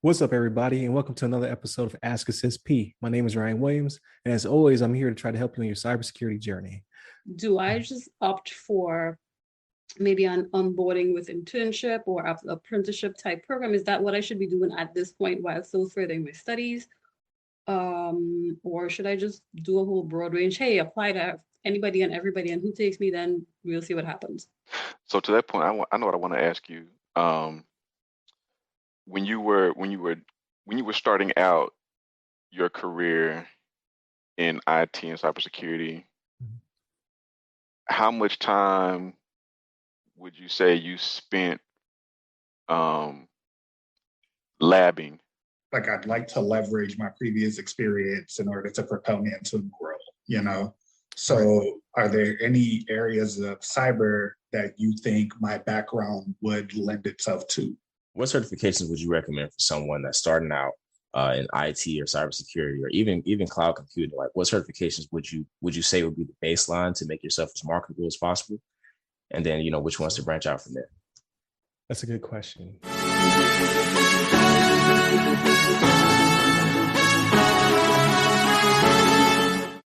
What's up, everybody, and welcome to another episode of Ask a CISSP. My name is Ryan Williams, and as always, I'm here to try to help you on your cybersecurity journey. Do I just opt for maybe an onboarding with internship or apprenticeship type program? Is that what I should be doing at this point while still furthering my studies? Or should I just do a whole broad range? Hey, apply to anybody and everybody, and who takes me, then we'll see what happens. So to that point, I know what I want to ask you. When you were starting out your career in IT and cybersecurity, how much time would you say you spent labbing? Like, I'd like to leverage my previous experience in order to propel me into the role, So are there any areas of cyber that you think my background would lend itself to? What certifications would you recommend for someone that's starting out in IT or cybersecurity or even cloud computing? Like, what certifications would you say would be the baseline to make yourself as marketable as possible? And then, which ones to branch out from there? That's a good question.